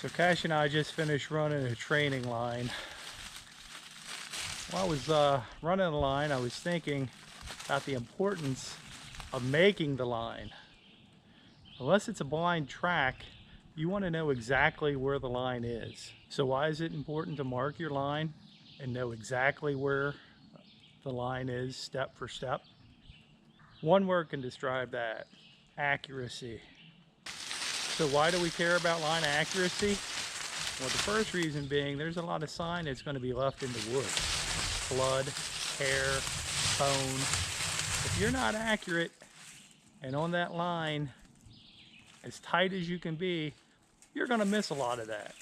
So Cash and I just finished running a training line. While I was running the line, I was thinking about the importance of making the line. Unless it's a blind track, you want to know exactly where the line is. So why is it important to mark your line and know exactly where the line is step for step? One word can describe that: accuracy. So why do we care about line accuracy? Well, the first reason being there's a lot of sign that's going to be left in the wood. Blood, hair, bone. If you're not accurate and on that line as tight as you can be, you're going to miss a lot of that.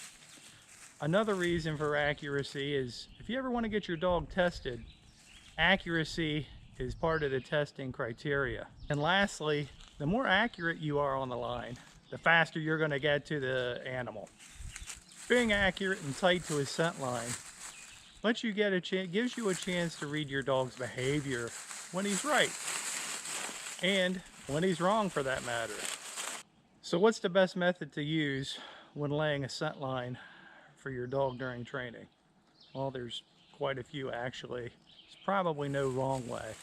Another reason for accuracy is if you ever want to get your dog tested, accuracy is part of the testing criteria. And lastly, the more accurate you are on the line, the faster you're going to get to the animal. Being accurate and tight to his scent line lets you get a chance, gives you a chance to read your dog's behavior when he's right and when he's wrong, for that matter. So what's the best method to use when laying a scent line for your dog during training? Well, there's quite a few actually. There's probably no wrong way.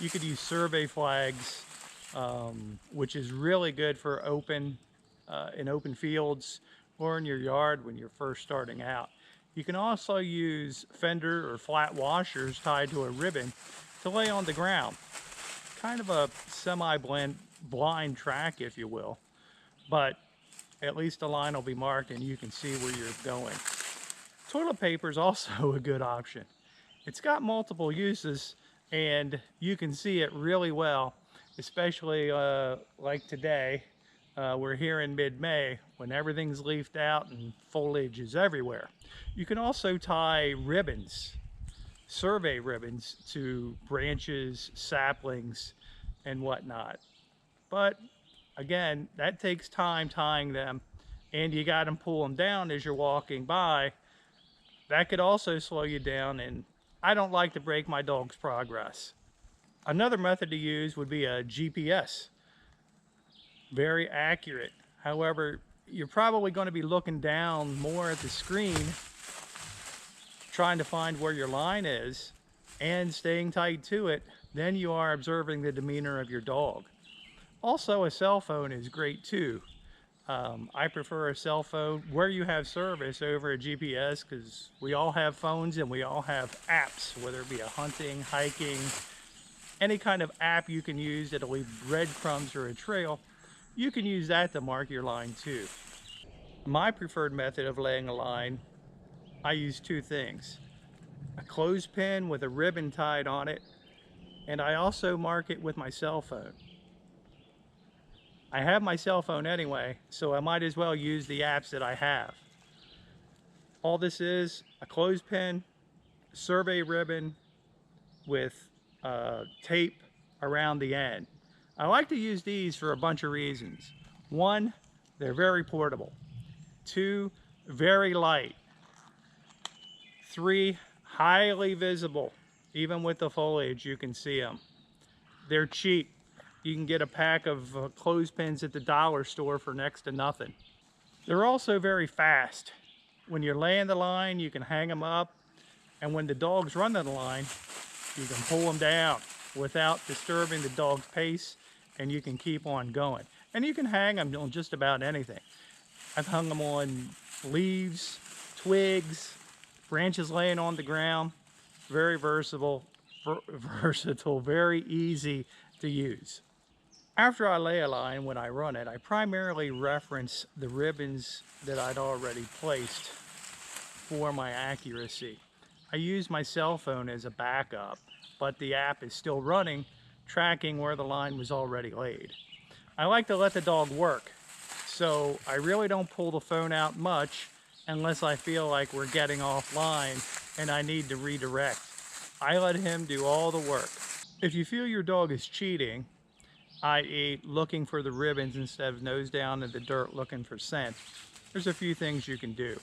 You could use survey flags, which is really good for in open fields or in your yard when you're first starting out. You can also use fender or flat washers tied to a ribbon to lay on the ground. Kind of a semi-blind track, if you will, but at least the line will be marked and you can see where you're going. Toilet paper is also a good option. It's got multiple uses and you can see it really well, especially like today. We're here in mid-May when everything's leafed out and foliage is everywhere. You can also tie ribbons, survey ribbons, to branches, saplings, and whatnot. But again, that takes time tying them, and you got to pull them down as you're walking by. That could also slow you down, and I don't like to break my dog's progress. Another method to use would be a GPS. Very accurate. However, you're probably going to be looking down more at the screen, trying to find where your line is and staying tight to it, than you are observing the demeanor of your dog. Also, a cell phone is great too. I prefer a cell phone where you have service over a GPS, because we all have phones and we all have apps, whether it be a hunting, hiking, any kind of app you can use that'll leave breadcrumbs or a trail. You can use that to mark your line too. My preferred method of laying a line, I use two things: a clothespin with a ribbon tied on it, and I also mark it with my cell phone. I have my cell phone anyway, so I might as well use the apps that I have. All this is a clothespin, survey ribbon with tape around the end. I like to use these for a bunch of reasons. One, they're very portable. Two, very light. Three, highly visible. Even with the foliage, you can see them. They're cheap. You can get a pack of clothespins at the dollar store for next to nothing. They're also very fast. When you're laying the line, you can hang them up, and when the dog's running the line, you can pull them down without disturbing the dog's pace, and you can keep on going. And you can hang them on just about anything. I've hung them on leaves, twigs, branches laying on the ground. Very versatile, very easy to use. After I lay a line, when I run it, I primarily reference the ribbons that I'd already placed for my accuracy. I use my cell phone as a backup, but the app is still running, tracking where the line was already laid. I like to let the dog work, so I really don't pull the phone out much unless I feel like we're getting offline and I need to redirect. I let him do all the work. If you feel your dog is cheating, i.e. looking for the ribbons instead of nose down in the dirt looking for scent, there's a few things you can do.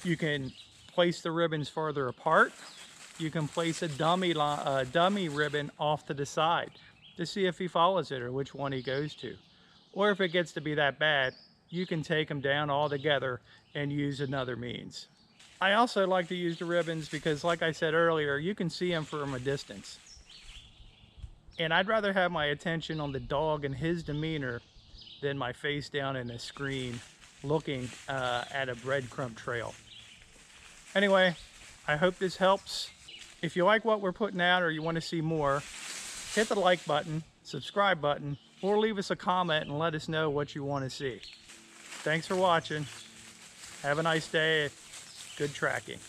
You can place the ribbons farther apart. You can place a dummy ribbon off to the side to see if he follows it or which one he goes to. Or if it gets to be that bad, you can take them down altogether and use another means. I also like to use the ribbons because, like I said earlier, you can see them from a distance. And I'd rather have my attention on the dog and his demeanor than my face down in a screen looking at a breadcrumb trail. Anyway, I hope this helps. If you like what we're putting out or you want to see more, hit the like button, subscribe button, or leave us a comment and let us know what you want to see. Thanks for watching. Have a nice day. Good tracking.